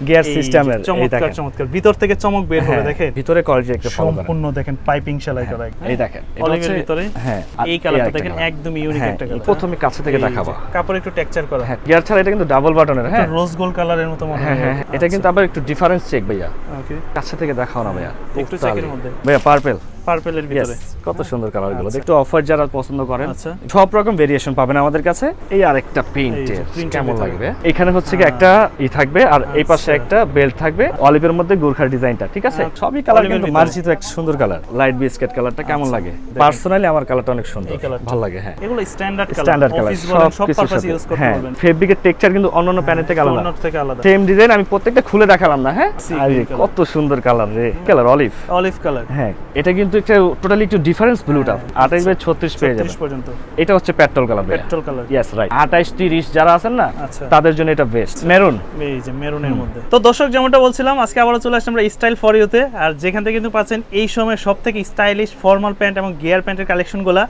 Gear সিস্টেমের এই দেখেন চমৎকার ভিতর থেকে চমক বের হবে দেখেন ভিতরে কোয়ালিটি একটা ফলো করেন সম্পূর্ণ দেখেন পাইপিং সেলাই করা এই দেখেন অলিভের ভিতরে হ্যাঁ এই কালারটা দেখেন একদম ইউনিক একটা কালার প্রথমে কাছে থেকে দেখাবো কাপড় একটু টেক্সচার করা হ্যাঁ গিয়ার ছাড়া এটা কিন্তু ডাবল বাটনের হ্যাঁ রোজ গোল্ড কালারের মতো মনে হয় হ্যাঁ এটা কিন্তু আবার একটু ডিফারেন্স চেক ভাইয়া ওকে কাছে থেকে দেখাও না ভাইয়া একটু চেকের মধ্যে ভাইয়া পার্পল পার্পলের ভিতরে কত সুন্দর কালার গুলো একটু অফার যারা পছন্দ করেন আচ্ছা সব রকম ভেরিয়েশন পাবেন আমাদের কাছে এই আরেকটা প্রিন্টের কেমন লাগবে এখানে হচ্ছে কি একটা থাকবে আর এই পাশে একটা বেল্ট থাকবে অলিভের মধ্যে গোর্খার ডিজাইনটা ঠিক আছে সবই কালার কিন্তু মার্জিত একটা সুন্দর কালার লাইট বিস্কিট কালারটা কেমন লাগে পার্সোনালি আমার কালারটা অনেক সুন্দর ভালো লাগে হ্যাঁ এগুলো স্ট্যান্ডার্ড কালার সব পারপাসে ইউজ করতে পারবেন ফেব্রিকের টেক্সচার কিন্তু অন্যান্য প্যানেল থেকে আলাদা সেম ডিজাইন আমি প্রত্যেকটা খুলে দেখালাম না হ্যাঁ আরে কত সুন্দর কালার রে কালার অলিভ কালার হ্যাঁ এটা কিন্তু একটা টোটালি একটু ডিফারেন্স ব্লুটা 28 বাই 36 পেয়ে যাবেন পর্যন্ত এটা হচ্ছে পেট্রোল কালার ইয়েস রাইট 28 30 যারা আছেন না তাদের জন্য এটা বেস্ট মেরুন এই যে মেরুনের মধ্যে তো দর্শক যেমনটা বলছিলাম আজকে আবারো চলে আসলাম আমরা স্টাইল ফর ইউতে আর যেখান থেকে কিন্তু পাচ্ছেন এই সময় সবথেকে স্টাইলিশ ফর্মাল প্যান্ট এবং গিয়ার প্যান্টের কালেকশনগুলো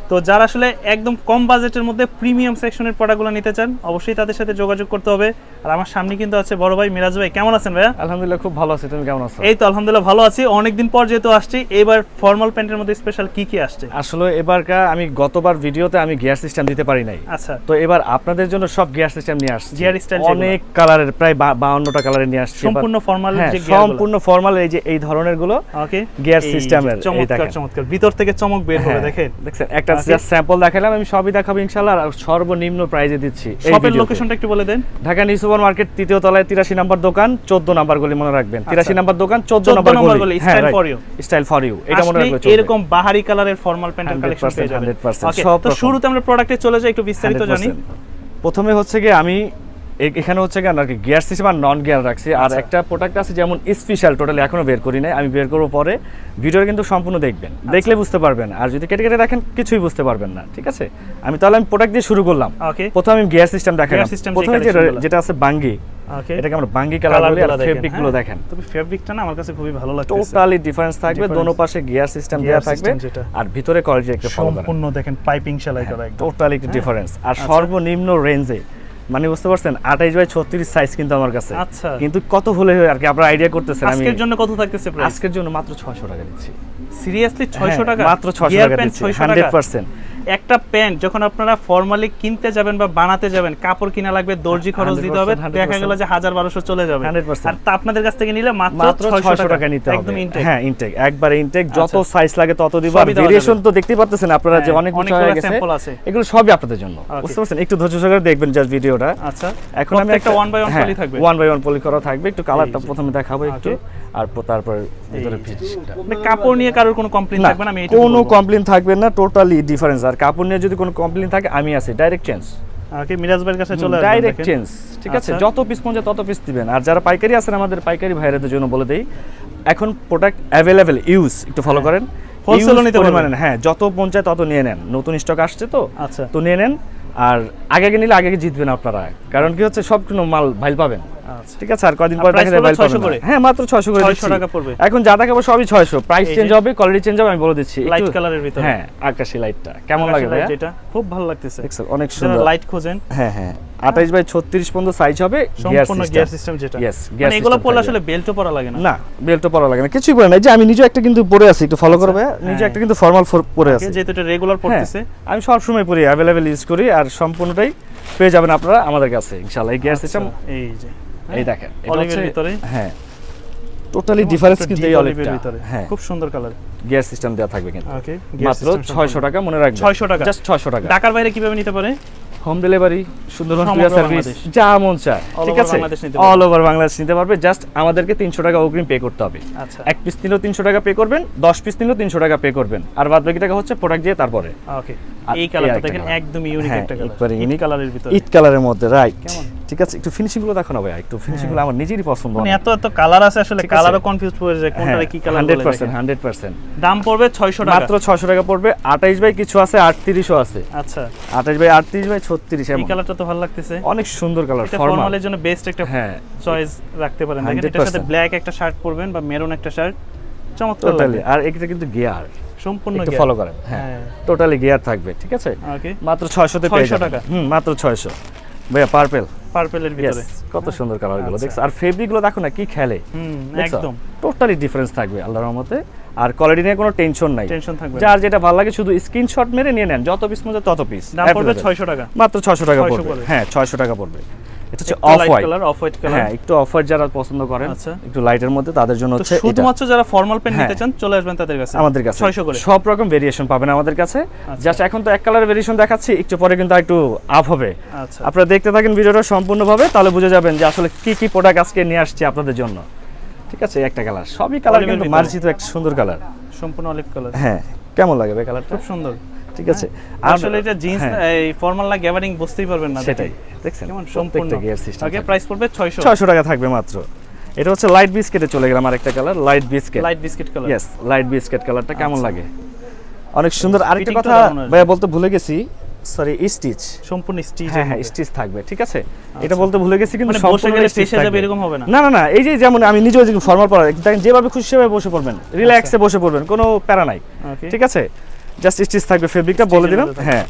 তো যারা আসলে একদম কম বাজেটের মধ্যে প্রিমিয়াম সেকশনের প্রোডাক্টগুলো নিতে চান অবশ্যই তাদের সাথে যোগাযোগ করতে হবে আর আমার সামনে কিন্তু আছে বড় ভাই মিরাজ ভাই কেমন আছেন ভাইয়া আলহামদুলিল্লাহ খুব ভালো আছি তুমি কেমন আছো এই তো আলহামদুলিল্লাহ ভালো আছি অনেকদিন পর যেহেতু আসছি এবার ফর্মাল প্যান্টের মধ্যে স্পেশাল কি আসছে আসলে এবারকার আমি গতবার ভিডিওতে আমি গিয়ার সিস্টেম দিতে পারি নাই আচ্ছা তো এবার আপনাদের জন্য সব গিয়ার সিস্টেম নিয়ে আসছি গিয়ার স্টাইল অনেক কালারের প্রায় 52টা কালারের নিয়ে আসছি সম্পূর্ণ ফর্মাল যে গিয়ার সম্পূর্ণ ফর্মাল এই যে এই ধরনের গুলো ওকে গিয়ার সিস্টেমের এই দেখেন চমৎকার ভিতর থেকে চমক বের হবে দেখেন দেখছেন একটা জাস্ট স্যাম্পল দেখালাম আমি সবই দেখাবো ইনশাআল্লাহ আর সর্বনিম্ন প্রাইজে দিচ্ছি শপের লোকেশনটা একটু বলে দেন ঢাকা নিউ সুপার মার্কেট তৃতীয় তলায় 83 নম্বর দোকান 14 নম্বর গলি মনে রাখবেন 83 নম্বর দোকান 14 নম্বর গলি স্টাইল ফর ইউ এটা মনে রাখবেন এরকম বাহারি কালারের ফর্মাল প্যান্টের কালেকশন পেয়ে যাবেন 100% সব তো শুরুতে আমরা প্রোডাক্টে চলে যাই একটু বিস্তারিত জানি প্রথমে হচ্ছে কি আমি এখানে হচ্ছে কি আর কি গিয়ার সিস্টেম আর নন গিয়ার রাখছি আর একটা প্রোডাক্ট আছে যেমন স্পেশাল টোটালি এখনো বের করি নাই আমি বের করব পরে ভিডিওটা কিন্তু সম্পূর্ণ দেখবেন দেখলে বুঝতে পারবেন আর যদি কেটে কেটে দেখেন কিছুই বুঝতে পারবেন না ঠিক আছে আমি প্রোডাক্ট দিয়ে শুরু করলাম প্রথমে আমি গিয়ার সিস্টেম দেখালাম প্রথমে যেটা আছে বাঙ্গি এটাকে আমরা বাঙ্গি কালার বলি আর ফেব্রিক গুলো দেখেন তবে ফেব্রিকটা না আমার কাছে খুবই ভালো লাগছে টোটালি ডিফারেন্স থাকবে দোনো পাশে গিয়ার সিস্টেম দেয়া থাকবে আর ভিতরে কোয়ালিটি একটা সম্পূর্ণ দেখেন পাইপিং সেলাই করা একদম টোটালি একটা ডিফারেন্স আর সর্বনিম্ন রেঞ্জে মানে বুঝতে পারছেন 28 বাই 36 সাইজ কিন্তু আমার কাছে আচ্ছা কিন্তু কত হলে আর কি আপনারা আইডিয়া করতেছেন আমি আজকের জন্য কত থাকতেছে প্রাইস আজকের জন্য মাত্র 600 টাকা দিচ্ছি সিরিয়াসলি 600 টাকা মাত্র 600 টাকা দিচ্ছি 100% একটা প্যান্ট যখন আপনারা ফর্মালি কিনতে যাবেন বা বানাতে যাবেন কাপড় কিনা লাগবে দর্জি খরচ দিতে হবে দেখা গেল যে 1000-1200 চলে যাবে 100% আর তা আপনাদের কাছ থেকে নিলে মাত্র 600 টাকা নিতে হবে একদম ইনটেক হ্যাঁ ইনটেক একবারে ইনটেক যত সাইজ লাগে তত দিব আর ভেরিয়েশন তো দেখতেই পাচ্ছেন আপনারা যে অনেক কিছু হয়ে গেছে এগুলো সবই আপনাদের জন্য বুঝতে পারছেন একটু ধৈর্য সহকারে দেখবেন জাস্ট ভিডিওটা আচ্ছা এখন আমি একটা 1 বাই 1 পলি থাকবে 1 বাই 1 পলি করা থাকবে একটু কালারটা প্রথমে দেখাবো একটু আর তারপর ভিতরে ফিনিশিংটা মানে কাপড় নিয়ে কারোর কোনো কমপ্লেইন থাকবে না আমি এটা কোনো কমপ্লেইন থাকবে না টোটালি ডিফারেন্স আর কাপড় নিয়ে যদি কোনো কমপ্লেইন থাকে আমি আছি ডাইরেক্ট চেঞ্জ ওকে মিরাজ ভাইয়ের কাছে চলে আসবেন ডাইরেক্ট চেঞ্জ ঠিক আছে যত পিস পৌঁছে তত পিস দিবেন আর যারা পাইকারি আছেন আমাদের পাইকারি ভাইদের জন্য বলে দেই এখন প্রোডাক্ট अवेलेबल ইউজ একটু ফলো করেন হোলসেলও নিতে পারবেন হ্যাঁ যত পৌঁছায় তত নিয়ে নেন নতুন স্টক আসছে তো আচ্ছা তো নিয়ে নেন আর আগে নিলে আগে জিতবেন আপনারা কারণ কি হচ্ছে সব কোনো মাল ভাইল পাবেন ঠিক আছে আর কয়দিন পরে দেখা যাবে ভাইল পাবেন হ্যাঁ মাত্র 600 করে 600 টাকা পড়বে এখন যা দেখাবো সবই 600 প্রাইস চেঞ্জ হবে কোয়ালিটি চেঞ্জ হবে আমি বলে দিচ্ছি লাইট কালারের ভিতরে হ্যাঁ আকাশী লাইটটা কেমন লাগে ভাই এটা খুব ভালো লাগতেছে দেখছেন অনেক সুন্দর লাইট খোঁজেন হ্যাঁ 28 বাই 36 পর্যন্ত সাইজ হবে সম্পূর্ণ গিয়ার সিস্টেম যেটা यस মানে এগুলো পরলে আসলে বেল্টও পরা লাগে না না বেল্টও পরা লাগে না কিছুই পরে না এই যে আমি নিজে একটা কিন্তু পরে আছি একটু ফলো করবে নিজে একটা কিন্তু ফর্মাল পরে আছি যেহেতু এটা রেগুলার পরতেছে আমি সব সময় পরি अवेलेबल ইউজ করি আর সম্পূর্ণটাই পেয়ে যাবেন আপনারা আমাদের কাছে ইনশাআল্লাহ এই গিয়ার সিস্টেম এই যে এই দেখেন অলিভের ভিতরে হ্যাঁ টোটালি ডিফারেন্স কিন্তু এই অলিভের ভিতরে হ্যাঁ খুব সুন্দর কালার গিয়ার সিস্টেম দেয়া থাকবে কিন্তু ওকে মাত্র 600 টাকা মনে রাখবেন 600 টাকা জাস্ট 600 টাকা ঢাকার বাইরে কিভাবে নিতে পারে home delivery Sundarban courier service যা মন চায় ঠিক আছে অল ওভার বাংলাদেশ নিতে পারবে জাস্ট আমাদেরকে 300 টাকা অগ্রিম পে করতে হবে আচ্ছা এক পিস নিলেও 300 টাকা পে করবেন 10 পিস নিলেও 300 টাকা পে করবেন আর বাদ বাকি টাকা হচ্ছে প্রোডাক্ট দিয়ে তারপরে ওকে এই কালারটা দেখেন একদম ইউনিক একটা কালার একবারে ইউনিক কালারের ভিতরে ইট কালারের মধ্যে রাইট ঠিক আছে একটু ফিনিশিং গুলো দেখো না ভাই একটু ফিনিশিং গুলো আমার নিজেরই পছন্দ মানে এত কালার আছে আসলে কালারও কনফিউজ হয়ে যায় কোনটারে কি কালার বলে 100% দাম পড়বে 600 টাকা মাত্র 600 টাকা পড়বে 28 বাই কিছু আছে 38ও আছে আচ্ছা 28 বাই 38 বাই 36 এই কালারটা তো ভালো লাগতেছে অনেক সুন্দর কালার ফর্মালের জন্য বেস্ট একটা চয়েস রাখতে পারেন দেখেন এটার সাথে ব্ল্যাক একটা শার্ট পরবেন বা মেরুন একটা শার্ট চমৎকার লাগে আর এটা কিন্তু গিয়ার সম্পূর্ণ একটু ফলো করেন হ্যাঁ টোটালি গিয়ার থাকবে ঠিক আছে ওকে মাত্র 600 তে পেয়ে যাবেন মাত্র 600 ভাইয়া পার্পল পার্পলের ভিতরে কত সুন্দর কালারগুলো আচ্ছা। দেখছো, আর ফেব্রিকগুলো দেখো না কি খেলে, একদম টোটালি ডিফারেন্স থাকবে আল্লাহর রহমতে। আর কোয়ালিটি নিয়ে কোনো টেনশন নাই, টেনশন থাকবে না। যার যেটা ভালো লাগে শুধু স্ক্রিনশট মেরে নিয়ে নেন, যত পিস মধ্যে তত পিস। দাম পড়বে 600 টাকা, মাত্র 600 টাকা 600 পড়বে। পড়বে। হ্যাঁ 600 টাকা পড়বে। এটা হচ্ছে একটু of light white colour, off white colour. হ্যাঁ একটু অফ হোয়াইট যারা পছন্দ করেন, আচ্ছা। একটু লাইটের মধ্যে তাদের জন্য তো হচ্ছে এটা শুধুমাত্র যারা ফর্মাল প্যান্ট নিতে হ্যাঁ। চান চলে আসবেন তাদের কাছে, আমাদের কাছে 600 করে। সব রকম ভেরিয়েশন পাবেন আমাদের কাছে। জাস্ট এখন তো এক কালার ভেরিয়েশন দেখাচ্ছি, একটু পরে কিন্তু একটু আপ হবে। আচ্ছা, আপনারা দেখতে থাকেন ভিডিওটা সম্পূর্ণভাবে, তাহলে বুঝে যাবেন যে আসলে কি কি প্রোডাক্ট আজকে নিয়ে আসছি আপনাদের জন্য। ঠিক আছে, একটা কালার, সবই কালার Olive এর কিন্তু ভিতরে। মার্জিত একটা সুন্দর কালার। সম্পূর্ণ অলিভ কালার, হ্যাঁ কেমন লাগে ভাই কালারটা? খুব সুন্দর। ঠিক আছে, আসলে এটা জিন্স হ্যাঁ। এই ফর্মাল না গ্যাবারিং বুঝতেই পারবেন না। সেটাই দেখছেন, কেমন সম্পূর্ণ প্রত্যেকটা গিয়ার সিস্টেম। ওকে, প্রাইস পড়বে 600 600 টাকা থাকবে মাত্র। এটা হচ্ছে লাইট বিস্কেটে চলে গেলাম, আরেকটা colour light biscuit. Light biscuit colour. Yes, light biscuit কালারটা কেমন আচ্ছা। লাগে? অনেক সুন্দর। আরেকটা Fitting টা কথা দারুণ আসবে। ভাইয়া বলতে ভুলে গেছি, সরি স্টিচ। সম্পূর্ণ স্টিচ। হ্যাঁ হ্যাঁ স্টিচ থাকবে, ঠিক আছে, এটা বলতে ভুলে গেছি, কিন্তু মানে বসে সম্পূর্ণ গেলে stitch ফেসে যাবে থাকবে। এরকম হবে না। না না না, এই যে যেমন আমি নিজেও যে ফর্মাল পরা, দেখেন যেভাবে খুশি সেভাবে বসে পড়বেন, রিল্যাক্সে বসে পড়বেন, কোনো প্যারা নাই। ওকে, ঠিক আছে, জাস্ট স্টিচ থাকবে, ফেব্রিকটা বলে Stitch এর দিলাম। মধ্যে থাকবে। হ্যাঁ,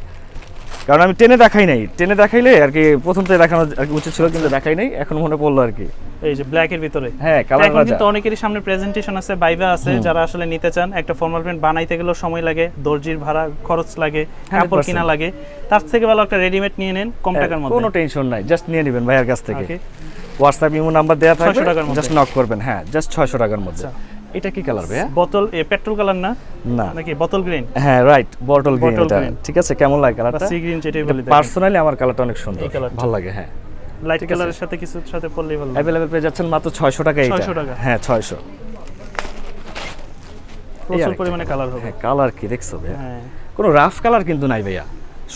কারণ আমি টেনে দেখাই নাই, টেনে দেখাইলে আর কি প্রথম থেকে দেখানো আর কি উচিত ছিল, কিন্তু দেখাই নাই, এখন মনে পড়লো আর কি। এই যে ব্ল্যাক এর ভিতরে। হ্যাঁ তো কালার এখন রাজা। কিন্তু অনেকেরই সামনে প্রেজেন্টেশন আছে, বাইবা আছে, যারা আসলে নিতে চান, একটা ফর্মাল প্যান্ট বানাইতে গেলেও সময় লাগে, দর্জির ভাড়া খরচ লাগে, কাপড় 100% কিনা লাগে, তার থেকে ভালো একটা রেডিমেড নিয়ে নেন কম টাকার কোনো মধ্যে। টেনশন নাই, জাস্ট নিয়ে নেবেন ভাইয়ের কাছ থেকে। ওকে, হোয়াটসঅ্যাপ ইমো নাম্বার দেওয়া 600 থাকবে, টাকার মধ্যে। জাস্ট নক করবেন। হ্যাঁ জাস্ট 600 টাকার মধ্যে। আচ্ছা। এটা কি কালার ভাইয়া? বোতল পেট্রোল কালার না না নাকি বোতল গ্রিন হ্যাঁ রাইট, বটল গ্রিন Bottle এটা। green। ঠিক আছে, কেমন লাগে বা কালারটা? সি গ্রিন যেটাই বলি, পার্সোনালি আমার কালারটা অনেক সুন্দর, এই কালারটা। ভালো লাগে। হ্যাঁ লাইট ঠিক আছে। কালারের সাথে কিছুর সাথে পরলেই ভালো লাগে। অ্যাভেলেবল পেয়ে যাচ্ছেন মাত্র 600 টাকা এটা। 600 টাকা। হ্যাঁ 600। প্রচুর আরেকটা পরিমাণে কালার হবে। হ্যাঁ কালার কি দেখছো ভাইয়া? হ্যাঁ, কোনো রাফ কালার কিন্তু নাই ভাইয়া,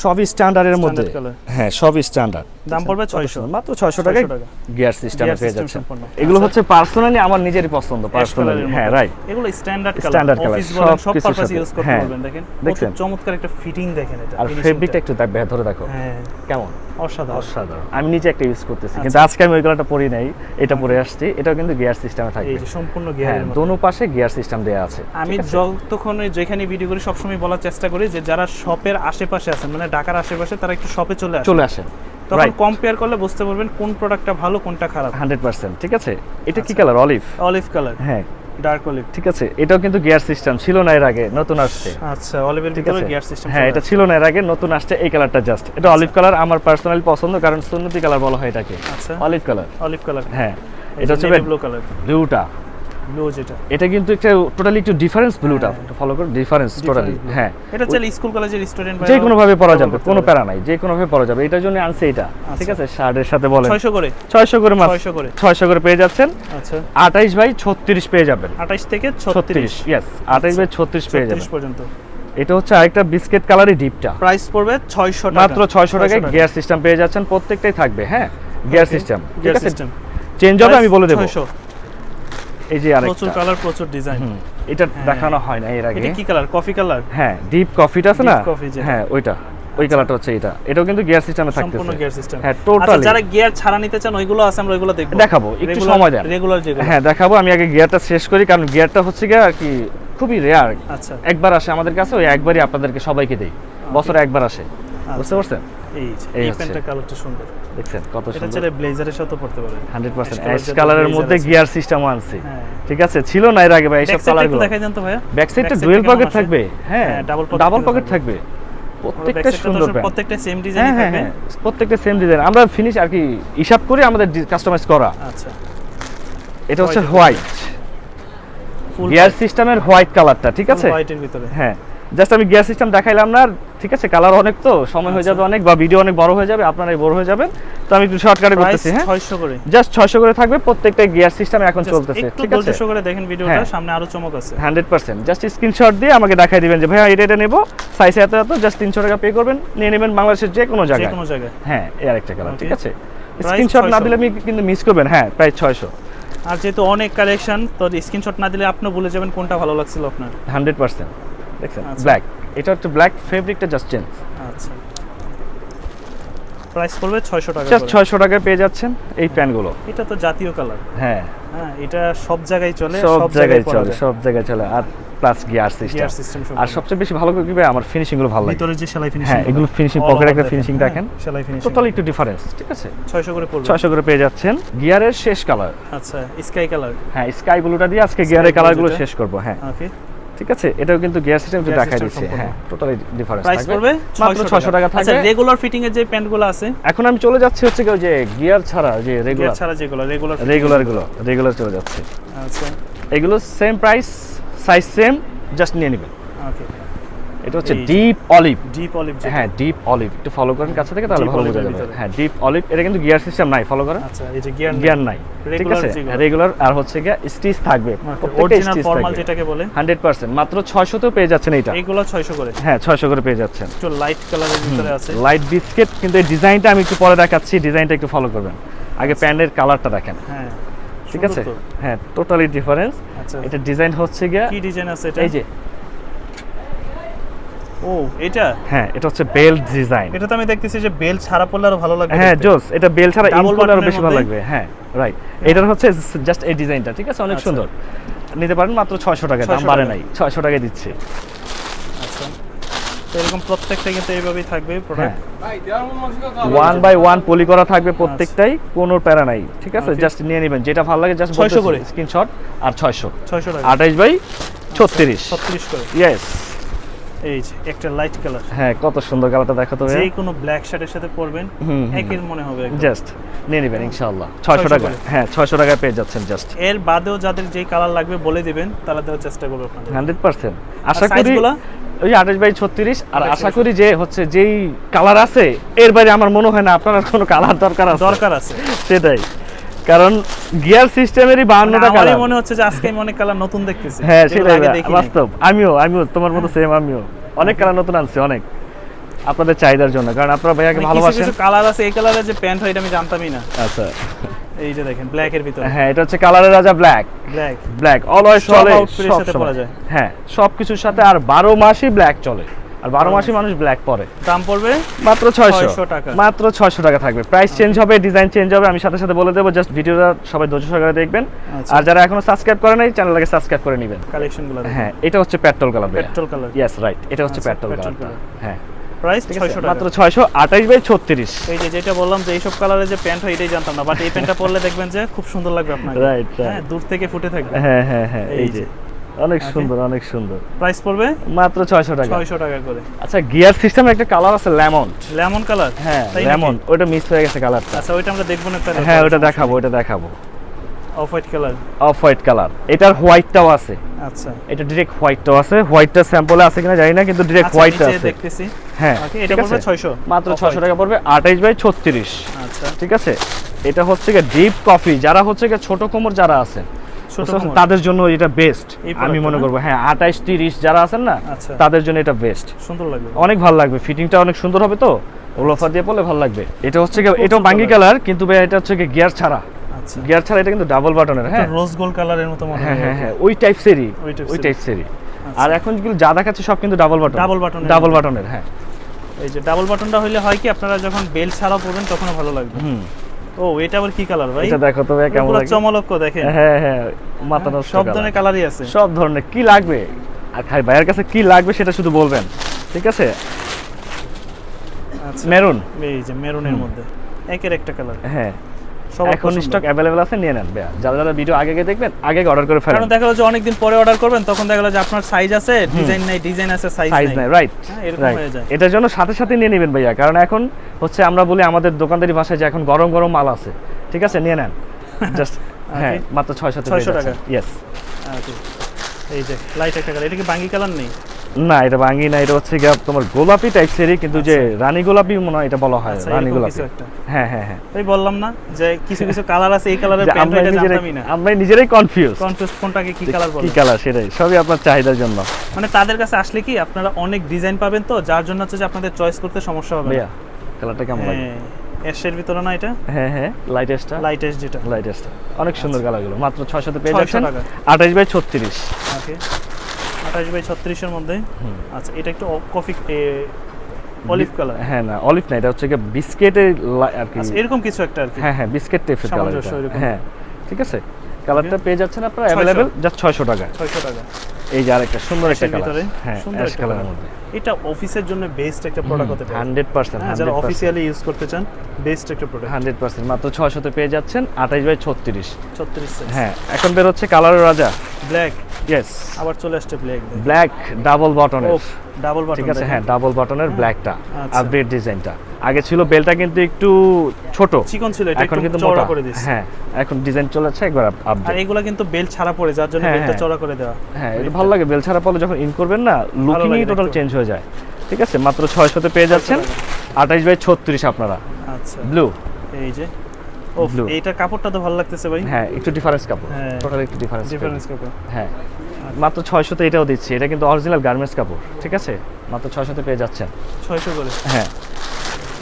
সবই স্ট্যান্ডার্ডের মধ্যে। Standard color। হ্যাঁ সবই স্ট্যান্ডার্ড। দাম পড়বে 600 মাত্র 600 টাকায় 600 টাকা। গিয়ার সিস্টেমে Gear পেয়ে system যাচ্ছেন। সম্পন্ন। এগুলো আচ্ছা। হচ্ছে পার্সোনালি আমার নিজেরই পছন্দ, Ash পার্সোনালি। colour এর হ্যাঁ মধ্যে। রাইট, এগুলো standard colour, Standard colour, office বলেন সব সব কিছুর পারপাসে সাথে। ইউজ করতে হ্যাঁ। পারবেন। দেখেন দেখছেন? কত চমৎকার একটা ফিটিং, দেখেন এটা আর finishing ফেব্রিকটা টা। একটু ধরে দেখো হ্যাঁ, কেমন অসাধারণ। অসাধারণ। আমি নিজে একটা ইউজ করতেছি, আচ্ছা। কিন্তু আজকে আমি ওই কালারটা পরি নাই, এটা পরে আসছি। এটাও কিন্তু গিয়ার সিস্টেমে এই থাকবে। যে সম্পূর্ণ হ্যাঁ গিয়ারের মধ্যে। দোনো পাশে গিয়ার সিস্টেম দেয়া আছে। আমি যতক্ষণ যেখানে ভিডিও করি সবসময় বলার চেষ্টা করি যে যারা শপের আশেপাশে আছেন, মানে ঢাকার আশেপাশে, তারা একটু শপে চলে আসে, চলে আসেন, তখন রাইট, কম্পেয়ার করলে বুঝতে পারবেন কোন প্রোডাক্টটা ভালো কোনটা খারাপ। 100%। ঠিক আছে, এটা কি আচ্ছা। কালার? অলিভ। অলিভ কালার, হ্যাঁ ডার্ক অলিভ। ঠিক আছে, এটাও কিন্তু গিয়ার সিস্টেম ছিল না এর আগে, নতুন আসছে। আচ্ছা, অলিভের ঠিক ভিতরে আছে, গিয়ার সিস্টেম। হ্যাঁ এটা ছিল না এর আগে, নতুন আসছে এই কালারটা। জাস্ট এটা অলিভ কালার আমার পার্সোনালি পছন্দ, কারণ সুন্নতি কালার বলা হয় এটাকে, আচ্ছা, অলিভ কালার। Olive colour. হ্যাঁ এটা হচ্ছে ব্লু কালার, ব্লুটা, ব্লু যেটা। এটা কিন্তু একটা টোটালি একটু ডিফারেন্স ব্লুটা, ফলো করো, ডিফারেন্স টোটালি। Different blue। হ্যাঁ এটা চাইলে স্কুল কলেজের স্টুডেন্ট যে কোনো ভাবে পরা যাবে, কোনো প্যারা নাই, যে কোনো ভাবে পরা যাবে। এটার জন্য আনছে এটা। ঠিক আছে, শার্টের সাথে বলেন 600 করে, 600 করে মাত্র 600 করে। 600 করে পেয়ে যাচ্ছেন। আচ্ছা, 28 বাই 36 পেয়ে যাবেন। 28 থেকে 36 ইয়েস, 28 বাই 36 পেয়ে যাবেন। 36 পর্যন্ত। এটা হচ্ছে আরেকটা বিস্কিট কালারই ডিপটা, প্রাইস পড়বে 600 টাকা, মাত্র 600 টাকায় গিয়ার সিস্টেম পেয়ে যাচ্ছেন। প্রত্যেকটাই থাকবে। হ্যাঁ গিয়ার সিস্টেম, ঠিক গিয়ার আছে, সিস্টেম চেঞ্জ হবে আমি বলে দেব। 600। এই যে আরেকটা, প্রচুর কালার, প্রচুর ডিজাইন। এটা দেখানো হয় না এর আগে। এটা কি কালার? কফি কালার, হ্যাঁ ডিপ কফিটা আছে না, Deep coffee যেটা। হ্যাঁ ওইটা, ওই কালারটা হচ্ছে এটা। এটাও কিন্তু গিয়ার সিস্টেমে থাকতেছে, সম্পূর্ণ গিয়ার সিস্টেম। হ্যাঁ আচ্ছা, টোটালি যারা গিয়ার ছাড়া নিতে চান ওইগুলো আছে, আমরা ওইগুলো দেখব, দেখাবো, একটু সময় দেন। রেগুলার যেগুলো। হ্যাঁ দেখাবো। আমি আগে গিয়ারটা শেষ করি, কারণ গিয়ারটা হচ্ছে গিয়ে আর কি খুবই রেয়ার। আচ্ছা, একবার আসে আমাদের কাছে, ওই একবারই আপনাদেরকে সবাইকে দেই, বছরে একবার আসে। বুঝতে পারছেন? এই যে এই এই হচ্ছে। প্যান্টের কালারটা সুন্দর, দেখছেন কত এটা সুন্দর। চাইলে ব্লেজারের সাথে পড়তে পারেন। 100% Ash অ্যাশ colour কালারের blazer মধ্যে আছে। গিয়ার সিস্টেম আনছে। হ্যাঁ, ঠিক আছে, ছিল না এর আগে ভাই এইসব কালারগুলো। দেখাই দেন তো ভাইয়া। ব্যাক সাইডটা Back side ডুয়েল টা পকেট কেমন আসে? থাকবে। হ্যাঁ হ্যাঁ, double ডাবল pocket পকেট থাকবে। থাকবে, পুরো প্রত্যেকটা back side টা তো সুন্দর প্যান্ট। প্রত্যেকটা সেম ডিজাইনই হ্যাঁ থাকবে। হ্যাঁ, প্রত্যেকটা সেম ডিজাইন। আমরা ফিনিশ আর কি হিসাব করে আমাদের কাস্টমাইজ করা। আচ্ছা, এটা হচ্ছে White এর হোয়াইট, ফুল গিয়ার সিস্টেমের হোয়াইট কালারটা। ঠিক আছে, হোয়াইটের ভিতরে। হ্যাঁ জাস্ট আমি গিয়ার সিস্টেম দেখাইলাম না আর, ঠিক আছে, কালার অনেক তো সময় হয়ে যাবে অনেক, বা ভিডিও অনেক বড় হয়ে যাবে, আপনারাই বড় হয়ে যাবেন, তো আমি একটু শর্টকাটে প্রাইস করতেছি। হ্যাঁ 600 করে। জাস্ট 600 করে থাকবে প্রত্যেকটা গিয়ার সিস্টেম এখন Just চলতেছে। একটু ঠিক আছে, ধৈর্য সহকারে দেখেন ভিডিওটা, হ্যাঁ। সামনে আরো চমক আছে। 100% জাস্ট স্ক্রিনশট দিয়ে আমাকে দেখাই দিবেন যে ভাইয়া এটা নেব, সাইজ এত এত, জাস্ট 300 টাকা পে করবেন, নিয়ে নেবেন বাংলাদেশের যে কোনো যে জায়গায়। কোনো জায়গায়। হ্যাঁ এই আরেকটা কালার। Okay. ঠিক আছে, Price স্ক্রিনশট না 600 দিলে আমি কিন্তু মিস করবেন। হ্যাঁ প্রায় 600। আর যেহেতু অনেক কালেকশন, তো স্ক্রিনশট না দিলে আপনি ভুলে যাবেন কোনটা ভালো লাগছিল আপনার। 100% দেখছেন, আচ্ছা। ব্ল্যাক, এটা একটা ব্ল্যাক, ফেব্রিকটা জাস্ট চেঞ্জ। আচ্ছা, প্রাইস পড়বে 600 টাকা জাস্ট করে। 600 টাকায় পেয়ে যাচ্ছেন এই প্যান্টগুলো। এটা তো জাতীয় কালার। হ্যাঁ হ্যাঁ, এটা সব জায়গায় চলে, সব জায়গায় পরা চলে, যায়। সব জায়গায় চলে। আর plus gear gear system. System আর সবচেয়ে বেশি ভালো করে আমার ফিনিশিং গুলো ভালো লাগে। ভিতরে যে সেলাই ফিনিশিং হ্যাঁ, এগুলো ফিনিশিং, পকেটে একটা ফিনিশিং দেখেন, সেলাই ফিনিশিং টোটালি একটু ডিফারেন্স, ঠিক আছে? 600 করে পড়বে। 600 করে পেয়ে যাচ্ছেন। গিয়ারের শেষ কালার, আচ্ছা, স্কাই কালার। হ্যাঁ, স্কাই ব্লুটা দিয়ে আজকে গিয়ারের blue কালারগুলো যেটা। শেষ করব। হ্যাঁ, ওকে, ঠিক আছে, এটাও কিন্তু গিয়ার সিস্টেম একটু Gear দেখাই system দিচ্ছি। সম্পূর্ণ। হ্যাঁ, টোটালি ডিফারেন্স প্রাইস থাকবে পড়বে মাত্র 600 টাকা আচ্ছা, থাকবে। রেগুলার ফিটিং এর যে প্যান্টগুলো আছে, এখন আমি চলে যাচ্ছি হচ্ছে কি ওই যে গিয়ার ছাড়া যে গিয়ার রেগুলার ছাড়া যেগুলো রেগুলার চলে যাচ্ছে। আচ্ছা, এগুলো same price, size same, just নিয়ে নেবেন। ওকে, এটা হচ্ছে এই যে। Deep olive. Deep olive. হ্যাঁ, ডিপ অলিভ, একটু ফলো করেন কাছে থেকে, তাহলে Deep ভালো olive বোঝা এর যাবে। ভিতরে। হ্যাঁ, ডিপ অলিভ, এটা কিন্তু গিয়ার সিস্টেম নাই, ফলো করেন। আচ্ছা, এই যে গিয়ার গিয়ার নাই, ঠিক Regular আছে? যেগুলো। রেগুলার আর হচ্ছে গিয়া স্টিচ থাকবে, প্রত্যেকটা অরিজিনাল স্টিচ ফর্মাল থাকবে যেটাকে বলে, 100%। মাত্র 600 তেও পেয়ে যাচ্ছেন এইটা। এইগুলো 600 করে। হ্যাঁ, 600 করে পেয়ে যাচ্ছেন। একটু লাইট কালারের ভিতরে আছে। লাইট বিস্কিট, কিন্তু এই ডিজাইনটা আমি একটু পরে দেখাচ্ছি, ডিজাইনটা একটু ফলো করবেন। আগে প্যান্টের কালারটা দেখেন, হ্যাঁ, ঠিক সুন্দর আছে? তো। হ্যাঁ, টোটালি ডিফারেন্স। আচ্ছা, এটা ডিজাইন হচ্ছে গিয়া কি ডিজাইন আছে এটা? এই যে, ও, এটা হ্যাঁ, এটা হচ্ছে বেল্ট ডিজাইন। এটা তো আমি দেখতেছি যে বেল ছাড়া পড়লে আরো ভালো লাগবে। হ্যাঁ, দেখতে। জোস, এটা বেল ছাড়া Double ইনকোড আরো button-এর বেশি ভালো মধ্যে? লাগবে। হ্যাঁ, রাইট। এটার হচ্ছে জাস্ট এই ডিজাইনটা, ঠিক আছে? অনেক আচ্ছা। সুন্দর, নিতে পারেন মাত্র 600 টাকা, দাম 600 বাড়ে টাকা। নাই, 600 টাকায় দিচ্ছে। আচ্ছা, তো এরকম প্রত্যেকটা কিন্তু এইভাবেই থাকবে হ্যাঁ, প্রোডাক্ট। 1 বাই 1 পলি করা থাকবে প্রত্যেকটাই, কোনো প্যারা নাই, ঠিক আছে? Okay. জাস্ট নিয়ে নেবেন, যেটা ভালো লাগে জাস্ট 600 করে। স্ক্রিনশট। আর 600 600 টাকা। 28 বাই 36। 36 করে। ইয়েস। এই যে একটা লাইট কালার, হ্যাঁ, কত সুন্দর কালারটা দেখো তো। যে কোনো ব্ল্যাক শার্টের সাথে পরবেন একের মনে হবে একদম। জাস্ট নিয়ে নেবেন ইনশাআল্লাহ 600 টাকা। করে। হ্যাঁ, 600 টাকায় পেয়ে যাচ্ছেন জাস্ট। এর বাদেও যাদের যেই কালার লাগবে বলে দিবেন, তারা দেওয়ার চেষ্টা করবো আপনাদের। 100%। আশা করি সাইজগুলো? ওই 28 বাই 36। আর 28 আশা করি যে হচ্ছে যেই কালার আছে এর বাইরে আমার মনে হয় না আপনার আর কোনো কালার দরকার আছে। সেটাই, কারণ গিয়ার সিস্টেমেরই 52টা আমারই কালার। মনে হচ্ছে যে আজকে আমি অনেক কালার নতুন দেখতেছি। হ্যাঁ, যেগুলো সেটাই আগে দেখি নাই। বাস্তব। আমিও তোমার মতো সেম, আমিও অনেক কালার নতুন আনছি, অনেক আপনাদের চাহিদার জন্য, কারণ আপনারা ভাইয়াকে মানে ভালোবাসেন। কিছু কালার আছে, এই কালারের যে প্যান্ট হয় এটা আমি জানতামই না। আচ্ছা, এই যে দেখেন ব্ল্যাক এর ভিতরে, হ্যাঁ, এটা হচ্ছে কালারের রাজা ব্ল্যাক। ব্ল্যাক অলওয়েজ সব চলে, outfit এর সব সাথে সময়। পরা যায়। হ্যাঁ, সবকিছুর সাথে, আর 12 মাসই ব্ল্যাক চলে, আর 12 মাসই মানুষ ব্ল্যাক পরে। দাম পড়বে মাত্র 600 টাকা। মাত্র 600 টাকা থাকবে। প্রাইস চেঞ্জ হবে, ডিজাইন চেঞ্জ হবে, আমি সাথে সাথে বলে দেবো। জাস্ট ভিডিওটা সবাই ধৈর্য সহকারে দেখবেন। আচ্ছা। আর যারা এখনো সাবস্ক্রাইব করে নাই, চ্যানেলটাকে সাবস্ক্রাইব করে নেবেন। কালেকশনগুলো হ্যাঁ, এটা হচ্ছে petrol colour. Petrol colour. Yes, right, এটা হচ্ছে আচ্ছা, পেট্রোল petrol কালারটা। color। হ্যাঁ, প্রাইস ঠিক আছে, 600 টাকা। মাত্র 628 বাই 36। এই যে যেটা বললাম যে এইসব কালারের যে প্যান্ট হয় এটাই জানতাম না, বাট এই প্যান্টটা পরলে দেখবেন যে খুব সুন্দর লাগবে আপনাকে। রাইট, হ্যাঁ, দূর থেকে ফুটে থাকবে। হ্যাঁ হ্যাঁ হ্যাঁ, এই এই যে যে। অনেক Okay. সুন্দর, অনেক সুন্দর। প্রাইস পড়বে মাত্র 600 টাকা। 600 টাকা করে। আচ্ছা, গিয়ার সিস্টেমের একটা কালার আছে লেমন। Lemon colour? হ্যাঁ, তাই নাকি? লেমন, ওটা মিস হয়ে গেছে কালারটা। আচ্ছা, ওইটা আমরা দেখবো না তাহলে। হ্যাঁ, ওটা দেখাবো, ওটা দেখাবো। Off white colour. Off white colour, এটার হোয়াইটটাও আছে। আচ্ছা, এটা ডিরেক্ট হোয়াইটটাও আছে। হোয়াইটটা স্যাম্পলে আছে কিনা জানি না, কিন্তু ডিরেক্ট আচ্ছা, হোয়াইটটা নিচে আছে। দেখতেছি। হ্যাঁ, ওকে, এটা ঠিক পড়বে আছে? 600। মাত্র Off 600 white। টাকা পড়বে, 28 বাই 36। আচ্ছা, ঠিক আছে? এটা হচ্ছে কি ডিপ কফি, যারা হচ্ছে কি ছোট কোমর যারা আছে ছোট কোমর। তাদের জন্য এটা বেস্ট এই আমি product-টা মনে না? করবো। হ্যাঁ, 28 30 যারা আছেন না, আচ্ছা। তাদের জন্য এটা বেস্ট। সুন্দর লাগবে। অনেক ভালো লাগবে, ফিটিংটা অনেক সুন্দর হবে, তো ওলোফার দিয়ে পড়লে ভালো লাগবে। এটা হচ্ছে কি, খুব এটাও সুন্দর বাঙ্গি লাগে। কালার, কিন্তু ভাই এটা হচ্ছে কি গিয়ার ছাড়া। আচ্ছা, গিয়ার ছাড়া, এটা কিন্তু ডাবল বাটনের। হ্যাঁ রোজ গোল্ড কালারের মতো মনে হ্যাঁ হয়। হ্যাঁ হ্যাঁ, ওই টাইপসেরই, ওই types ওই এরই। টাইপসেরই। আচ্ছা। আর এখন যেগুলো যা দেখাচ্ছে সব কিন্তু ডাবল বাটন। Double button এর ডাবল মধ্যে। বাটনের। হ্যাঁ, এই যে ডাবল বাটনটা হইলে হয় কি, আপনারা যখন বেল্ট ছাড়াও পরবেন তখনও ভালো লাগবে। হুম, ও, এটা আবার কি কালার ভাই? এটা দেখো তো ভাই কেমন পুরো লাগে। চমলক্ষ দেখেন। হ্যাঁ হ্যাঁ, মাথা নষ্ট সব colour। ধরনের কালারই আছে। সব ধরনের কি লাগবে, আর খাই ভাইয়ের কাছে কি লাগবে সেটা শুধু বলবেন, ঠিক আছে? আচ্ছা, মেরুন। এই যে মেরুনের মধ্যে একের একটা কালার। হ্যাঁ, সব এখন স্টক অ্যাভেলেবল আছে, নিয়ে নেন ভাইয়া। যারা যারা ভিডিও আগে দেখবেন, আগে অর্ডার করে ফেলেন। কারণ দেখা গেল যে অনেকদিন পরে অর্ডার করবেন, তখন দেখা গেল যে আপনার সাইজ আছে, ডিজাইন নাই, ডিজাইন আছে, সাইজ সাইজ নাই, নাই। রাইট হ্যাঁ, এরকম রাইট। হয়ে যায়। এটার জন্য সাথে সাথে নিয়ে নেবেন ভাইয়া, কারণ এখন হচ্ছে আমরা বলি আমাদের দোকানদারি ভাষায় যে এখন গরম গরম মাল আছে, ঠিক আছে? নিয়ে নেন জাস্ট। হ্যাঁ, মাত্র 600 টাকা। ইয়েস। ওকে, এই যে লাইট একটা কালার। এটা কি বাঙ্গি কালার নেই? না, এটা বাঙ্গি না, এটা হচ্ছে গিয়ে তোমার গোলাপি টাইপসেরই, কিন্তু যে রানী গোলাপি মনে হয় এটা বলা হয়, আচ্ছা, রানী এরকম গোলাপি। কিছু একটা। হ্যাঁ হ্যাঁ হ্যাঁ, তাই বললাম না যে কিছু কিছু কালার আছে, এই কালারের যে প্যান্ট আমরা এটা নিজেরাই জানতামই না। আমরা নিজেরাই কনফিউজ কনফিউজ কোনটাকে কি কালার বলে। কি কালার, সেটাই সবই আপনার চাহিদার জন্য। মানে তাদের কাছে আসলে কি আপনারা অনেক ডিজাইন পাবেন, তো যার জন্য হচ্ছে যে আপনাদের চয়েস করতে সমস্যা হবে ভাইয়া না। কালারটা কেমন লাগে? হ্যাঁ, এশের ভিতরে না এটা? হ্যাঁ হ্যাঁ, লাইটেস্টটা, লাইটেস্ট যেটা। লাইটেস্টটা অনেক সুন্দর কালারগুলো। মাত্র 600 তে পেয়ে 600 যাচ্ছেন, টাকা। 28 বাই 36। ওকে, 28 বাই 36 এর মধ্যে। আচ্ছা, এটা একটু কফি অলিভ কালার। হ্যাঁ, না অলিভ না, এটা হচ্ছে কি বিস্কেটের আর কি। আচ্ছা, এরকম কিছু একটা আর কি। হ্যাঁ হ্যাঁ, বিস্কেট টাইপের কালার। সামঞ্জস্য এরকম। হ্যাঁ, ঠিক আছে। কালারটা পেয়ে যাচ্ছেন আপনারা अवेलेबल জাস্ট 600 টাকা। 600 টাকা। এই যে আরেকটা সুন্দর একটা কালার, ভিতরে হ্যাঁ সুন্দর অ্যাশ একটা কালারের কালার। মধ্যে। এটা অফিসের জন্য বেস্ট একটা প্রোডাক্ট হতে পারে 100%, হ্যাঁ, যারা অফিসিয়ালি ইউজ করতে চান বেস্ট একটা প্রোডাক্ট। 100% মাত্র 600 তে পেয়ে যাচ্ছেন 28 বাই 36। 36 সাইজ। হ্যাঁ, এখন বের হচ্ছে কালারের রাজা ব্ল্যাক, ইয়েস আবার চলে আসছে ব্ল্যাক। ব্ল্যাক ডাবল বটনের, ওফ, ডাবল বাটন। ঠিক আছে, হ্যাঁ ডাবল বটনের ব্ল্যাকটা আচ্ছা। আপডেট ডিজাইনটা। আগে ছিল বেলটা কিন্তু একটু ছোট, চিকন ছিল, এটা এখন একটু কিন্তু চওড়া মোটা করে দিয়েছে। হ্যাঁ, এখন ডিজাইন চলেছে একবার আর আপডেট। এগুলা কিন্তু বেল ছাড়া পড়ে, যার জন্য হ্যাঁ, বেলটা হ্যাঁ। চওড়া করে দেওয়া। হ্যাঁ, এটা ভালো লাগে, বেল ছাড়া পরে যখন ইন করবেন না লুকিংই লাগে টোটাল দেখতে। চেঞ্জ হয়ে যায়। ঠিক আছে, মাত্র 600 তে পেয়ে যাচ্ছেন 28 বাই 36 আপনারা। আচ্ছা, ব্লু, এই যে ওফ, Blue। এইটা কাপড়টা তো ভালো লাগতেছে ভাই। হ্যাঁ একটু ডিফারেন্স কাপড়, হ্যাঁ। টোটাল একটু ডিফারেন্স ডিফারেন্স কাপড়। হ্যাঁ, মাত্র 600 তে এটাও দিচ্ছি। এটা কিন্তু অরিজিনাল গার্মেন্টস কাপড়, ঠিক আছে, মাত্র 600 তে পেয়ে যাচ্ছেন। 600 করে। হ্যাঁ,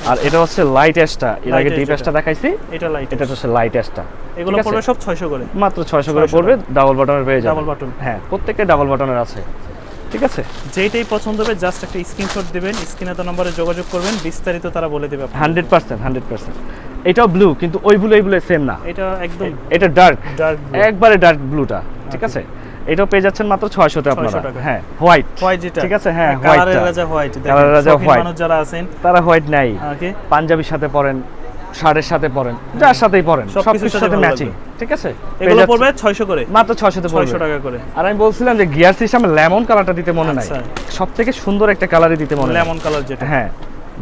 আর এটা হচ্ছে লাইট অ্যাশটা, এর আগে Light ডিপ ash অ্যাশটা দেখাইছি, এটা লাইট, এটা হচ্ছে লাইট অ্যাশটা। এগুলো পড়বে সব 600 করে। মাত্র 600 করে 600 পড়বে, ডাবল বাটনের পেয়ে যাবেন। Double button. হ্যাঁ, প্রত্যেকটা ডাবল বাটনের আছে, ঠিক আছে। যেটাই পছন্দ হবে জাস্ট একটা স্ক্রিনশট দিবেন, স্ক্রিনে তো নম্বরে যোগাযোগ করবেন, বিস্তারিত তারা বলে দেবে আপনাকে। 100%। এটাও ব্লু, কিন্তু ওই ব্লু এই ব্লু সেম না, এটা একদম এটা ডার্ক, ডার্ক একবারে ডার্ক ব্লুটা, ঠিক আছে। এটাও পেয়ে যাচ্ছেন মাত্র 600 তে আপনারা। 600 টাকা। হ্যাঁ, হোয়াইট, হোয়াইট যেটা, ঠিক আছে, হ্যাঁ কালারের হোয়াইটটা, রাজা হোয়াইট। কালারের রাজা white। মানুষ যারা আছেন তারা হোয়াইট নাই, ওকে, পাঞ্জাবির সাথে পরেন, শার্টের সাথে পরেন, যার সাথেই পরেন, সবকিছুর সবকিছুর সাথে সাথে ভালো ম্যাচিং, ঠিক আছে। এগুলো পড়বে 600 করে, মাত্র 600 তে পড়বে। 600 টাকা করে। আর আমি বলছিলাম যে গিয়ার সিস্টেমে লেমন কালারটা দিতে মনে নাই, আচ্ছা। সবথেকে সুন্দর একটা কালারই দিতে মনে নাই। লেমন কালার যেটা, হ্যাঁ,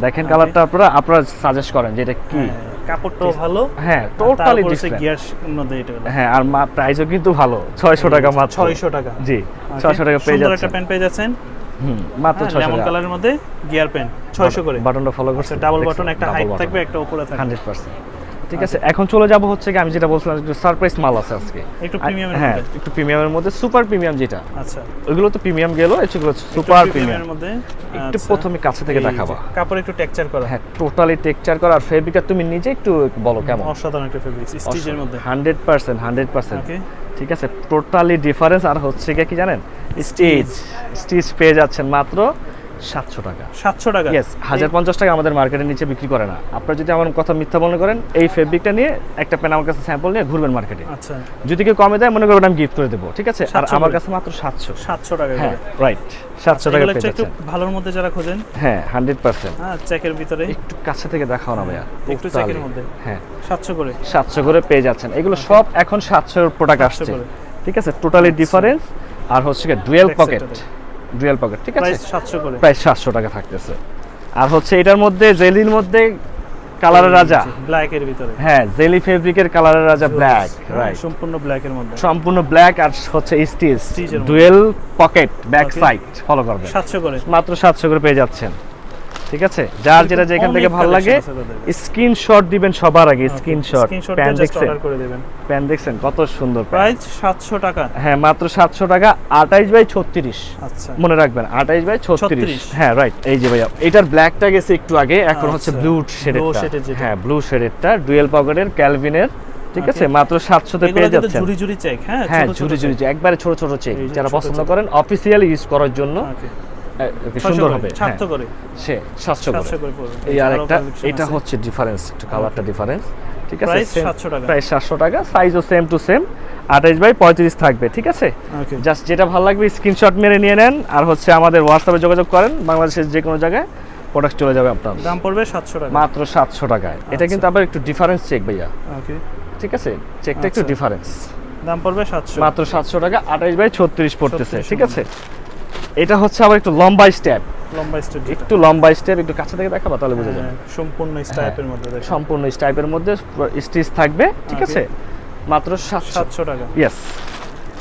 দেখেন কালারটা আপনারা সাজেস্ট করেন যে এটা কি। হ্যাঁ, কাপড়টাও ভালো, হ্যাঁ, টোটালি তারপরে ডিফারেন্ট। গিয়ার মধ্যে এটা হলো। হ্যাঁ, আর প্রাইসও কিন্তু ভালো, 600 টাকা মাত্র। 600 টাকা, জি, Okay, 600 টাকা পেয়ে সুন্দর একটা যাচ্ছেন। প্যান্ট পেয়ে যাচ্ছেন, মাত্র 600 লেমন টাকা। কালারের মধ্যে গিয়ার প্যান্ট 600 করে। বাটনটা ফলো করছে, ডাবল দেখছেন? বাটন, একটা Double হাইট button। থাকবে, একটা উপরে থাকবে। 100%। ঠিক আছে, এখন চলে যাব হচ্ছে কি আমি যেটা বলছিলাম, একটু সারপ্রাইজ মাল আছে আজকে, একটু প্রিমিয়ামের হ্যাঁ মধ্যে। একটু প্রিমিয়ামের মধ্যে, সুপার প্রিমিয়াম যেটা, আচ্ছা, ওইগুলো তো প্রিমিয়াম গেল, এগুলো সুপার প্রিমিয়াম। প্রিমিয়ামের মধ্যে একটু আচ্ছা। প্রথমে কাছে থেকে এই যে, দেখাবো। কাপড় একটু টেক্সচার করা, হ্যাঁ, টোটালি টেক্সচার করা, আর ফেব্রিকটা তুমি নিজে একটু বলো কেমন। অসাধারণ একটা ফেব্রিক, স্টিচের মধ্যে। 100%। ওকে, ঠিক আছে, টোটালি ডিফারেন্স। আর হচ্ছে কি জানেন, স্টিচ পেয়ে যাচ্ছেন মাত্র 700 টাকা। 700 টাকা। ইয়েস, 1050 টাকা আমাদের মার্কেটের নিচে বিক্রি করে না। আপনারা যদি আমার কথা মিথ্যা মনে করেন, এই ফেব্রিকটা নিয়ে একটা পেন আমার কাছে স্যাম্পল নিয়ে ঘুরবেন মার্কেটে, আচ্ছা, যদি কেউ কমে দেয় মনে করবেন আমি গিফট করে দেবো, ঠিক আছে। আর 700 আমার করে। কাছে মাত্র 700। 700 টাকা হ্যাঁ, করে। রাইট, 700 টাকা এগুলো পেয়ে একটু যাচ্ছেন। ভালোর মধ্যে যারা খোঁজেন, হ্যাঁ, 100%। হ্যাঁ, চেকের ভিতরে একটু কাছে থেকে দেখাও না ভাইয়া, একটু totally। চেকের মধ্যে। হ্যাঁ, 700 করে। 700 করে পেয়ে যাচ্ছেন। এগুলো সব এখন 700 এর প্রোডাক্ট 700 আসছে, করে। ঠিক আছে, টোটালি ডিফারেন্স। আর হচ্ছে কি ডুয়েল Back পকেট, side-টাতে। ডুয়েল পকেট, ঠিক আছে, প্রাইস 700 করে। প্রাইস 700 টাকা থাকতেছে। আর হচ্ছে এটার মধ্যে জেলির মধ্যে কালারের রাজা, ব্ল্যাক এর ভিতরে, হ্যাঁ জেলি ফেব্রিকের কালারের রাজা ব্ল্যাক, হ্যাঁ, রাইট, সম্পূর্ণ ব্ল্যাক এর মধ্যে। সম্পূর্ণ ব্ল্যাক। আর হচ্ছে স্টিচ Stitch এর মধ্যে। Dual pocket back Okay. Side follow করবেন, 700 করে। মাত্র 700 করে পেয়ে যাচ্ছেন, ঠিক আছে। যার যেটা যেখান থেকে অনেক ভালো লাগে collection আছে তাদের। স্ক্রিনশট দিবেন সবার আগে, স্ক্রিনশট। স্ক্রিনশট প্যান দিয়ে জাস্ট দেখছেন, অর্ডার করে দিবেন। প্যান দেখছেন কত সুন্দর প্যান। প্রাইস 700 টাকা। হ্যাঁ, মাত্র 700 টাকা, 28 বাই 36। আচ্ছা, মনে রাখবেন 28 বাই 36। 36 হ্যাঁ, রাইট। এই যে ভাইয়া এটার ব্ল্যাকটা গেছে একটু আগে, এখন হচ্ছে আচ্ছা, ব্লু blue শেডেরটা। shade-এর যেটা। হ্যাঁ, ব্লু শেডেরটা ডুয়েল পকেটের ক্যালভিনের, ঠিক আছে, Okay. মাত্র 700 তে এগুলো পেয়ে কিন্তু যাচ্ছেন। জুরি জুরি চেক, হ্যাঁ, হ্যাঁ, ছোট ছোট ঝুরি ঝুরি check। একবারে ছোট ছোট চেক, এই যে যারা ছোট পছন্দ check। করেন অফিসিয়ালি ইউজ করার জন্য Okay, সুন্দর 600 হবে। করে, হ্যাঁ, 700 করে। সে 700 করে। 700 করে পড়বে। এই আরেকটা, আরো collection এটা আছে। হচ্ছে ডিফারেন্স, একটু কালারটা ডিফারেন্স, ঠিক আছে। Price 700 টাকা। প্রাইস 700 টাকা, সাইজও সেম টু সেম, 28 বাই 35 থাকবে, ঠিক আছে। Okay, জাস্ট যেটা ভালো লাগবে স্ক্রিনশট মেরে নিয়ে নেন, আর হচ্ছে আমাদের হোয়াটসঅ্যাপে যোগাযোগ করেন, বাংলাদেশের যে কোনো জায়গায় প্রোডাক্ট চলে যাবে আপনার। দাম পড়বে 700 টাকা। মাত্র 700 টাকায়। এটা কিন্তু আবার একটু ডিফারেন্স চেক ভাইয়া, ওকে, ঠিক আছে, চেকটা একটু আচ্ছা। ডিফারেন্স। দাম পড়বে 700। মাত্র 700 টাকা, 28 বাই 36 পড়তেছে, 36 ঠিক আছে। এটা হচ্ছে আবার একটু লম্বা স্টেপ, লম্বা স্টেপ যেটা। একটু লম্বা স্টেপ, একটু কাছে থেকে দেখাবো তাহলে বুঝা যাবে। হ্যাঁ, সম্পূর্ণ স্টাইপের মধ্যে দেখেন। সম্পূর্ণ স্টাইপের মধ্যে স্টিচ থাকবে, ঠিক Okay. আছে, মাত্র 700। 700 টাকা। Yes,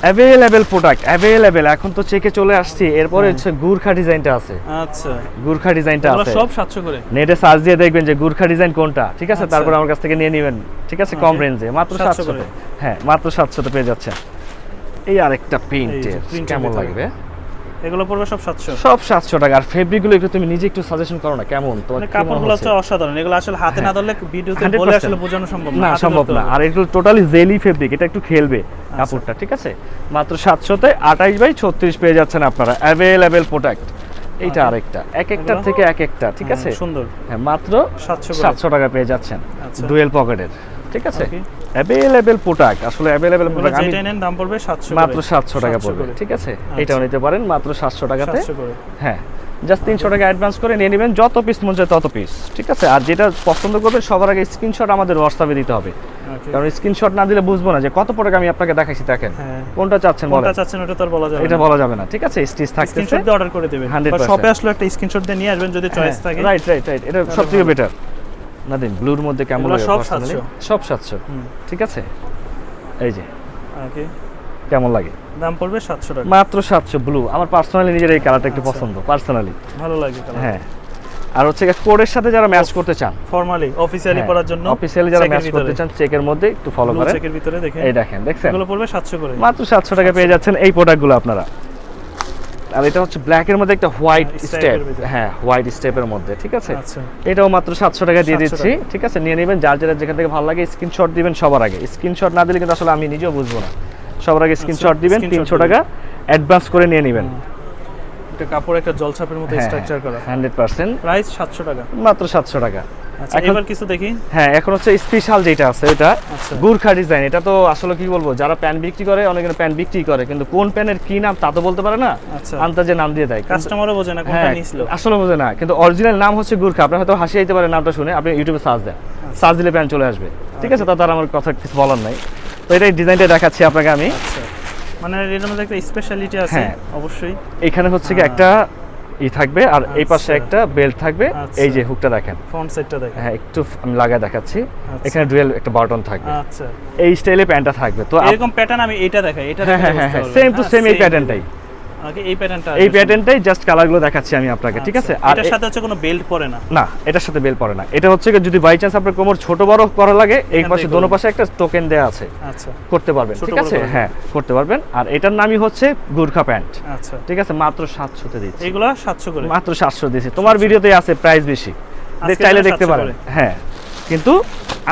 available product, available. এখন তো চেকে চলে আসছি, এরপরে হচ্ছে গুর্খা ডিজাইনটা আছে, আচ্ছা, গুর্খা ডিজাইনটা এগুলো আছে। সব 700 করে। নেটে সার্চ দিয়ে দেখবেন যে গুর্খা ডিজাইন কোনটা, ঠিক আছে, আচ্ছা। তারপর আমার কাছ থেকে নিয়ে নেবেন, ঠিক আছে, কম Okay. রেঞ্জে, মাত্র 700 700 করে। হ্যাঁ, মাত্র 700 তে পেয়ে যাচ্ছেন। এই আরেকটা প্রিন্টের, print এর কেমন ভিতরে। লাগবে? এগুলো পড়বে সব 700। সব 700 টাকা। আর ফেব্রিকগুলো একটু তুমি নিজে একটু সাজেশন করো না, কেমন তোমার মানে কি মনে কাপড়গুলো হচ্ছে? হচ্ছে অসাধারণ, এগুলো আসলে হাতে না ধরলে ভিডিওতে 100% বলে আসলে বোঝানো সম্ভব না, হাতে সম্ভব ধরতে না। হবে। আর এগুলো টোটালি জেলি ফেব্রিক, এটা একটু খেলবে কাপড়টা, ঠিক আছে। মাত্র 700 তে 28 বাই 36 পেয়ে যাচ্ছেন আপনারা, অ্যাভেলেবেল প্রোডাক্ট। এইটা Okay. আরেকটা, এক একটার এগুলো? থেকে এক একটা, ঠিক আছে। হ্যাঁ, সুন্দর। হ্যাঁ, মাত্র 700 করে। 700 টাকা পেয়ে যাচ্ছেন, আচ্ছা। ডুয়েল পকেটের। ঠিক আছে Okay. অ্যাভেলেবেল প্রোডাক্ট আসলে অ্যাভেলেবেল এগুলো প্রোডাক্ট আমি যেটা নেন দাম পড়বে 700 মাত্র করে। 700 টাকা 700 পড়বে করে। ঠিক আছে আচ্ছা। এটাও নিতে পারেন মাত্র 700 টাকাতে 700 করে। হ্যাঁ জাস্ট 300 টাকা অ্যাডভান্স করে নিয়ে নেবেন যত পিস মন চায় তত পিস ঠিক আছে আর যেটা পছন্দ করবেন সবার আগে স্ক্রিনশট আমাদের হোয়াটসঅ্যাপে দিতে হবে Okay. কারণ স্ক্রিনশট না দিলে বুঝবো না যে কত প্রোডাক্ট আমি আপনাকে দেখাইছি দেখেন হ্যাঁ। কোনটা চাচ্ছেন বলেন কোনটা চাচ্ছেন ওটা তো আর বলা যাবে এটা না। বলা যাবে না ঠিক আছে স্টিচ থাকতেছে স্ক্রিনশট দিয়ে অর্ডার করে দিবেন 100% বা শপে আসলে একটা স্ক্রিনশট দিয়ে নিয়ে আসবেন যদি চয়েস থাকে। রাইট এটা সবথেকে বেটার নাদিম ব্লুর মধ্যে কেমন এগুলো লাগে সব personally? 700 সব 700 হুম। ঠিক আছে এই যে ওকে কেমন লাগে দাম পড়বে 700 টাকা। মাত্র 700 ব্লু আমার পার্সোনালি নিজের এই কালারটা একটু আচ্ছা। পছন্দ পার্সোনালি ভালো লাগে কালার। হ্যাঁ আর হচ্ছে কোডের সাথে যারা ম্যাচ করতে চান ফর্মালি অফিশিয়ালি পড়ার জন্য অফিসিয়ালি যারা চেকের ম্যাচ করতে ভিতরে। চান চেকের মধ্যে একটু ফলো ব্লু করেন চেকের ভিতরে দেখেন এই দেখেন দেখছেন এগুলো পড়বে 700 করে। মাত্র 700 টাকা পেয়ে যাচ্ছেন এই প্রোডাক্টগুলো আপনারা আর এটা হচ্ছে ব্ল্যাক এর মধ্যে একটা হোয়াইট হ্যাঁ, স্টেপ স্টেপের ভিতরে। হ্যাঁ হোয়াইট স্টেপের মধ্যে ঠিক আছে আচ্ছা এটাও মাত্র 700 টাকা দিয়ে 700 দিচ্ছি টাকা। ঠিক আছে নিয়ে নেবেন যার যেটা যেখান থেকে ভালো লাগে স্ক্রিনশট দিবেন সবার আগে স্ক্রিনশট না দিলে কিন্তু আসলে আমি নিজেও বুঝবো না সবার আগে স্ক্রিনশট দিবেন screenshot 300 টাকা অ্যাডভান্স করে নিয়ে নেবেন এটা কাপড় একটা জলছাপের মতো হ্যাঁ, স্ট্রাকচার করা 100% প্রাইস 700 টাকা। মাত্র 700 টাকা আচ্ছা এখন- এবার কিছু দেখি। হ্যাঁ এখন হচ্ছে স্পেশাল যেটা আছে এটা আচ্ছা গুরখা ডিজাইন এটা তো আসলে কি বলবো যারা প্যান বিক্রি করে অনেকে প্যান বিক্রি করে কিন্তু কোন প্যানের কি নাম তা তো বলতে পারে না আচ্ছা আন্দাজে নাম দিয়ে দেয় কিন্তু- কাস্টমারও বোঝে না কোনটা হ্যাঁ নিছিল। আসলে বোঝে না কিন্তু অরিজিনাল নাম হচ্ছে গুরখা আপনার হয়তো হাসি আইতে পারে নামটা শুনে আপনি ইউটিউবে সার্চ দেন সার্চ দিলে প্যান চলে আসবে ঠিক আছে তার আমার কথা কিছু বলার নাই তো এটা ডিজাইনটা দেখাচ্ছি আপনাকে আমি আচ্ছা মানে এর মধ্যে একটা স্পেশালিটি আছে হ্যাঁ। অবশ্যই। এখানে হচ্ছে কি একটা ই থাকবে আর এই পাশে আচ্ছা। একটা বেল্ট থাকবে আচ্ছা। এই যে হুকটা দেখেন ফ্রন্ট সাইডটা দেখেন। হ্যাঁ একটু আমি লাগায় দেখাচ্ছি আচ্ছা। এখানে ডুয়েল একটা বাটন থাকবে আচ্ছা এই স্টাইলে প্যান্টটা থাকবে তো এরকম প্যাটার্ন আমি এটা দেখাই এটা হ্যাঁ হ্যাঁ হ্যাঁ সেম টু সেম এই প্যাটার্নটাই ওকে এই প্যাটার্নটা এই প্যাটার্নটাই জাস্ট কালারগুলো দেখাচ্ছি আমি আপনাকে ঠিক আছে আর এটার সাথে হচ্ছে কোনো বেল্ট পরে না। না এটার সাথে বেল পড়ে না এটা হচ্ছে কি যদি বাই চান্স আপনার কোমর ছোট বড় করা লাগে এই এখান পাশে থেকে দোনো করবেন। পাশে একটা টোকেন দেয়া আছে আচ্ছা করতে পারবেন ছোট ঠিক বড় আছে করা হ্যাঁ করতে পারবেন আর এটার নামই হচ্ছে গুরখা প্যান্ট আচ্ছা ঠিক আছে মাত্র 700 তে দিচ্ছি এইগুলা 700 করে। মাত্র 700 দিয়েছি তোমার ভিডিওতে আছে প্রাইস বেশি আজকে চাইলে এটা দেখতে 700 পারেন করে। হ্যাঁ কিন্তু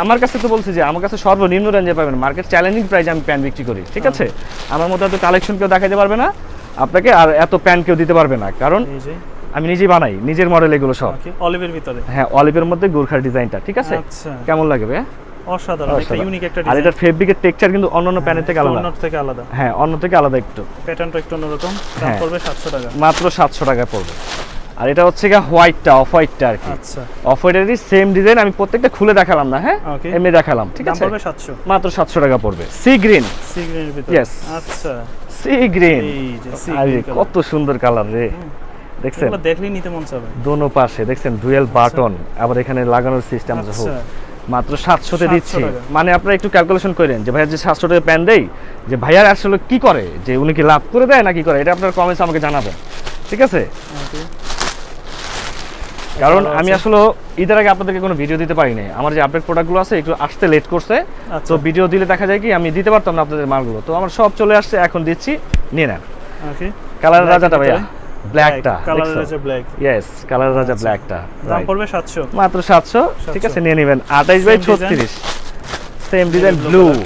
আমার কাছে তো বলছি যে আমার কাছে সর্বনিম্ন রেঞ্জে পাবেন মার্কেট চ্যালেঞ্জিং প্রাইস আমি প্যান্ট বিক্রি করি ঠিক আছে আমার মতো এত কালেকশন কেউ দেখাতে পারবে না আপনাকে আর এত প্যান্ট কেউ দিতে পারবে না কারণ এই যে আমি নিজেই বানাই নিজের মডেল এগুলো সব ওকে অলিভের ভিতরে। হ্যাঁ অলিভের মধ্যে গুরখার ডিজাইনটা ঠিক আছে আচ্ছা কেমন লাগে ভাইয়া অসাধারণ একটা অসাধারণ। ইউনিক একটা আর ডিজাইন। এটার ফেব্রিকের টেক্সচার কিন্তু অন্যান্য প্যানের থেকে আলাদা অন্য থেকে আলাদা হ্যাঁ অন্য থেকে আলাদা একটু প্যাটার্নটা একটু অন্যরকম দাম হ্যাঁ। পড়বে 700 টাকা। মাত্র 700 টাকায় পড়বে আর এটা হচ্ছে গিয়ে হোয়াইটটা অফ হোয়াইটটা আর কি আচ্ছা অফ হোয়াইটেরই সেম ডিজাইন আমি প্রত্যেকটা খুলে দেখালাম না হ্যাঁ Okay. এমনি দেখালাম ঠিক দাম আছে পড়বে 700 মাত্র 700 টাকা পড়বে সি গ্রিন সি গ্রিনের ভিতরে। Yes. আচ্ছা সি গ্রিন এই যে সি আরে গ্রিন কত সুন্দর কালার রে দেখছেন এগুলো দেখলেই নিতে মন চাবে। দোনো পাশে দেখছেন ডুয়েল বাটন আবার এখানে লাগানোর সিস্টেম আছে আচ্ছা মাত্র 700 তে 700 দিচ্ছি টাকা। মানে আপনারা একটু ক্যালকুলেশন করেন যে ভাইয়া যে 700 টাকা প্যান দেই যে ভাইয়ার আসলে কি করে যে উনি কি লাভ করে দেয় না কি করে এটা আপনার কমেন্টস আমাকে জানাবেন ঠিক আছে ওকে কারণ ভালো আমি আছে। আসলে ঈদের আগে আপনাদেরকে কোনো ভিডিও দিতে পারি নাই আমার যে আপডেট প্রোডাক্টগুলো আছে একটু আসতে লেট করছে আচ্ছা তো ভিডিও দিলে দেখা যায় কি আমি দিতে পারতাম না আপনাদের মালগুলো তো আমার সব চলে আসছে এখন দিচ্ছি নিয়ে নেন ওকে কালার Black রাজাটা ভাইয়া ভিতরে? ব্ল্যাকটা কালার আছে ব্ল্যাক। ইয়েস কালার রাজা ব্ল্যাকটা দাম পড়বে 700 মাত্র 700 ঠিক আছে নিয়ে নেবেন 28 by Same design? 36 same design blue blue color।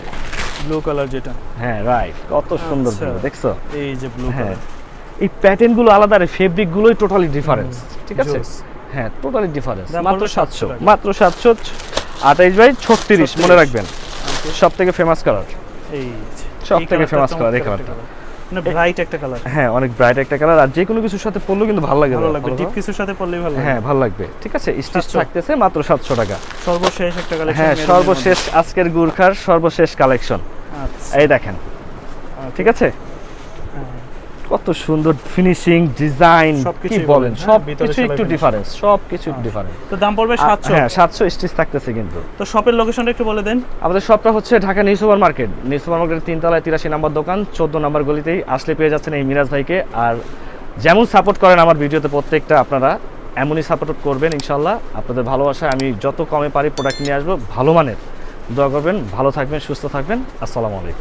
Blue colour যেটা হ্যাঁ রাইট কত সুন্দর আচ্ছা। blue, দেখছো এই যে ব্লু হ্যাঁ কালার এই প্যাটার্ন গুলো আলাদা আর ফেব্রিক গুলোই টোটালি ডিফারেন্স ঠিক আছে Juice। হ্যাঁ টোটালি ডিফারেন্স দাম মাত্র পড়বে 700 700 টাকা। মাত্র 700 28 বাই 36 মনে রাখবেন সব থেকে ফেমাস কালার এই যে। সব এই থেকে কালারটা famous color, এই চমৎকার কালারটা। একটা কালার। মানে ব্রাইট একটা কালার হ্যাঁ অনেক ব্রাইট একটা কালার আর যে কোনো কিছুর সাথে পরলেও কিন্তু ভালো লাগে ভালো লাগবে ভালো ডিপ না? কিছুর সাথে পরলেই ভালো লাগবে। হ্যাঁ ভালো লাগবে ঠিক আছে স্টিচ 700 থাকতেছে মাত্র 700 টাকা সর্বশেষ একটা কালেকশন হ্যাঁ সর্বশেষ আজকের গুরখার সর্বশেষ কালেকশন আচ্ছা এই দেখেন ঠিক আছে কত সুন্দর ফিনিশিং ডিজাইন কি সবকিছুই বলেন বলেন, হ্যাঁ, সব ভিতরে কিছু সেলাই একটু finish। ডিফারেন্স সব কিছু ডিফারেন্স তো দাম পড়বে 700 হ্যাঁ 700 স্টিচ থাকতেছে কিন্তু তো শপের লোকেশনটা একটু বলে দেন। আমাদের শপটা হচ্ছে Dhaka new super market new super মার্কেটের 3 তলায় 83 নম্বর দোকান 14 নম্বর গলিতেই আসলে পেয়ে যাচ্ছেন এই মিরাজ ভাইকে আর যেমন সাপোর্ট করেন আমার ভিডিওতে প্রত্যেকটা আপনারা এমনই সাপোর্ট করবেন ইনশাআল্লাহ আপনাদের ভালোবাসায় আমি যত কমে পারি প্রোডাক্ট নিয়ে আসবো ভালো মানের দোয়া করবেন ভালো থাকবেন সুস্থ থাকবেন আসসালামু আলাইকুম